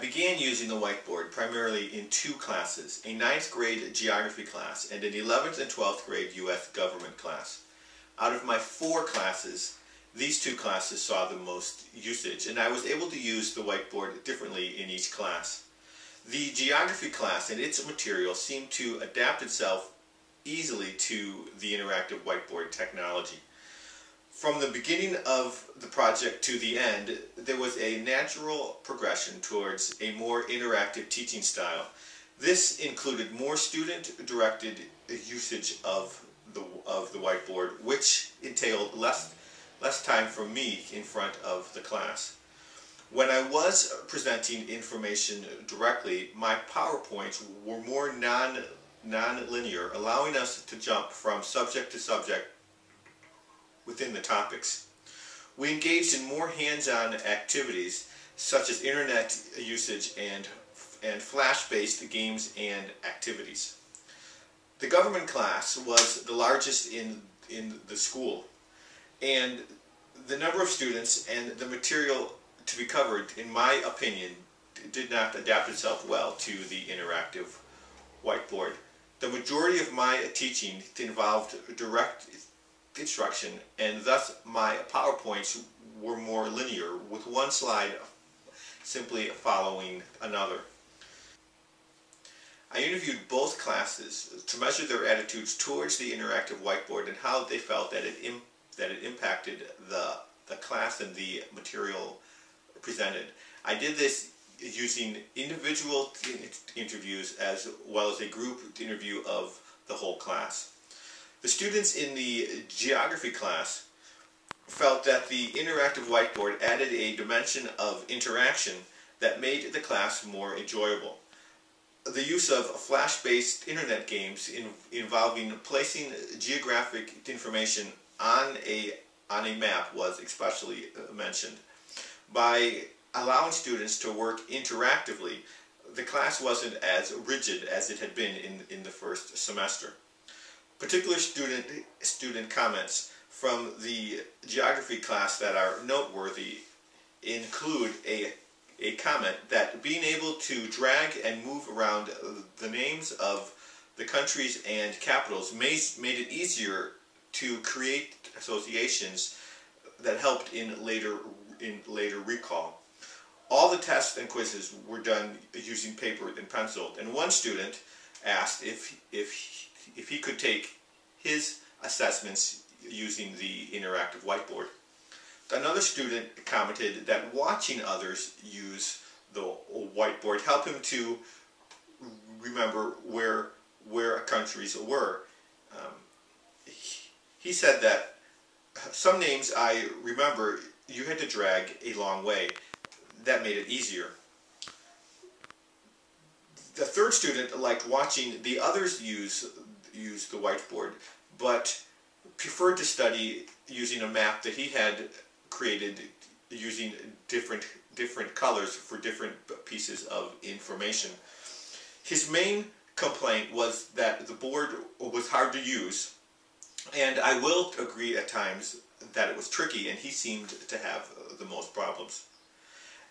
began using the whiteboard primarily in two classes, a 9th grade geography class and an 11th and 12th grade U.S. government class. Out of my 4 classes, these 2 classes saw the most usage, and I was able to use the whiteboard differently in each class. The geography class and its material seemed to adapt itself easily to the interactive whiteboard technology. From the beginning of the project to the end, there was a natural progression towards a more interactive teaching style. This included more student-directed usage of the whiteboard, which entailed less time for me in front of the class. When I was presenting information directly, my PowerPoints were more non-linear, allowing us to jump from subject to subject within the topics. We engaged in more hands-on activities such as internet usage and flash-based games and activities. The government class was the largest in the school, and the number of students and the material to be covered, in my opinion, did not adapt itself well to the interactive whiteboard. The majority of my teaching involved direct instruction, and thus my PowerPoints were more linear, with one slide simply following another. I interviewed both classes to measure their attitudes towards the interactive whiteboard and how they felt that it impacted the class and the material presented. I did this using individual interviews as well as a group interview of the whole class. The students in the geography class felt that the interactive whiteboard added a dimension of interaction that made the class more enjoyable. The use of flash-based internet games involving placing geographic information on a map was especially mentioned. By allowing students to work interactively, the class wasn't as rigid as it had been in the first semester. Particular student comments from the geography class that are noteworthy include a comment that being able to drag and move around the names of the countries and capitals made it easier to create associations that helped in later recall. All the tests and quizzes were done using paper and pencil, and one student asked if he could take his assessments using the interactive whiteboard. Another student commented that watching others use the whiteboard helped him to remember where countries were. He said that some names I remember you had to drag a long way. That made it easier. The third student liked watching the others use the whiteboard, but preferred to study using a map that he had created using different colors for different pieces of information. His main complaint was that the board was hard to use, and I will agree at times that it was tricky, and he seemed to have the most problems.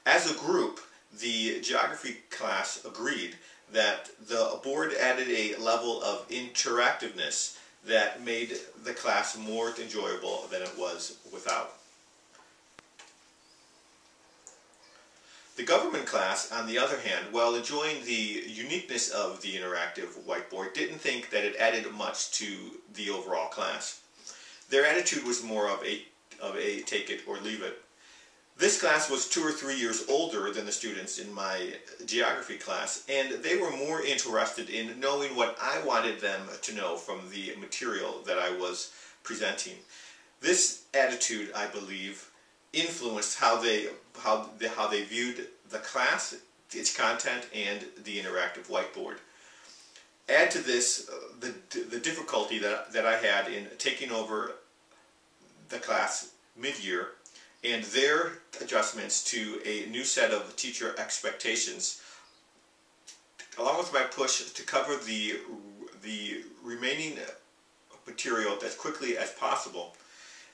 As a group, the geography class agreed that the board added a level of interactiveness that made the class more enjoyable than it was without. The government class, on the other hand, while enjoying the uniqueness of the interactive whiteboard, didn't think that it added much to the overall class. Their attitude was more of a take it or leave it. This class was 2 or 3 years older than the students in my geography class, and they were more interested in knowing what I wanted them to know from the material that I was presenting. This attitude, I believe, influenced how they viewed the class, its content, and the interactive whiteboard. Add to this the difficulty that I had in taking over the class mid-year, and their adjustments to a new set of teacher expectations, along with my push to cover the remaining material as quickly as possible.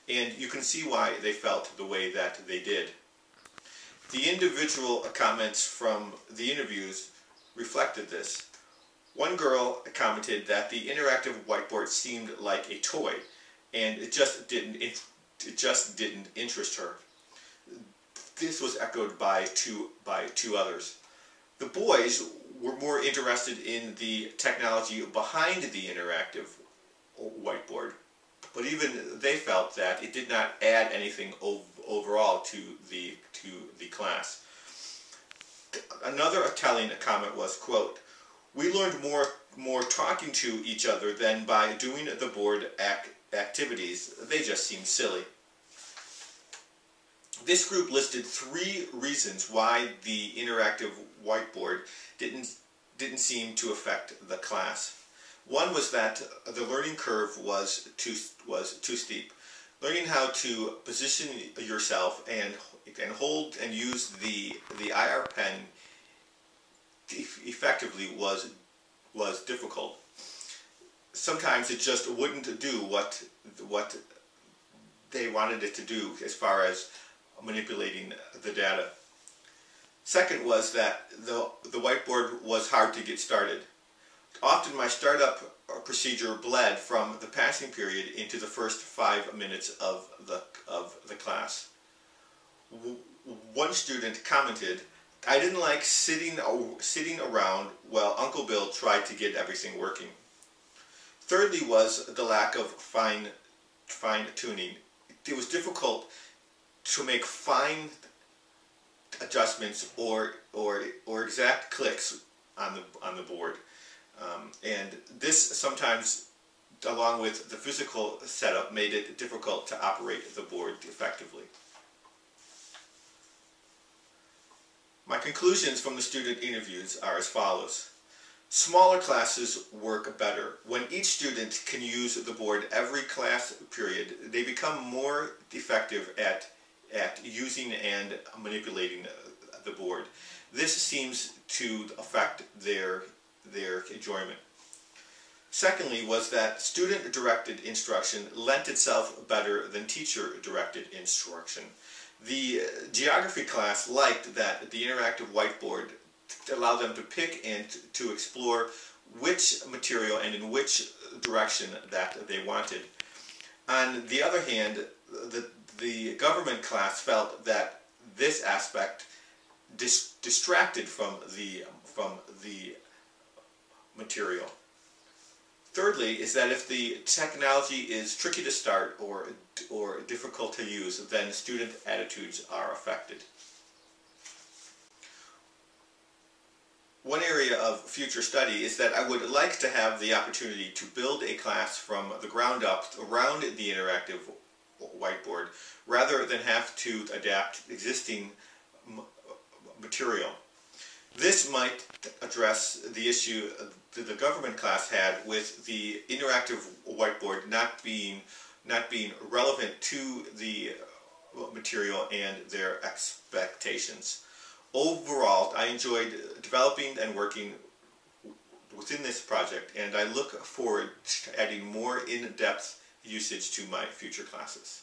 And you can see why they felt the way that they did. The individual comments from the interviews reflected this. One girl commented that the interactive whiteboard seemed like a toy, and it just didn't interest her. This was echoed by two others. The boys were more interested in the technology behind the interactive whiteboard, but even they felt that it did not add anything overall to the class. Another telling comment was, quote, "We learned more talking to each other than by doing the board activities. They just seemed silly." This group listed 3 reasons why the interactive whiteboard didn't seem to affect the class. One was that the learning curve was too steep. Learning how to position yourself and hold and use the IR pen effectively was difficult. Sometimes it just wouldn't do what they wanted it to do as far as manipulating the data. Second was that the whiteboard was hard to get started. Often my startup procedure bled from the passing period into the first 5 minutes of the class. One student commented, "I didn't like sitting around while Uncle Bill tried to get everything working." Thirdly was the lack of fine tuning. It was difficult to make fine adjustments or exact clicks on the board, and this sometimes, along with the physical setup, made it difficult to operate the board effectively. My conclusions from the student interviews are as follows. Smaller classes work better. When each student can use the board every class period, they become more effective at using and manipulating the board. This seems to affect their enjoyment. Secondly was that student-directed instruction lent itself better than teacher-directed instruction. The geography class liked that the interactive whiteboard allowed them to pick and to explore which material and in which direction that they wanted. On the other hand, the government class felt that this aspect distracted from the material. Thirdly is that if the technology is tricky to start or difficult to use, then student attitudes are affected. One area of future study is that I would like to have the opportunity to build a class from the ground up around the interactive whiteboard rather than have to adapt existing material. This might address the issue that the government class had with the interactive whiteboard not being relevant to the material and their expectations. Overall, I enjoyed developing and working within this project, and I look forward to adding more in-depth usage to my future classes.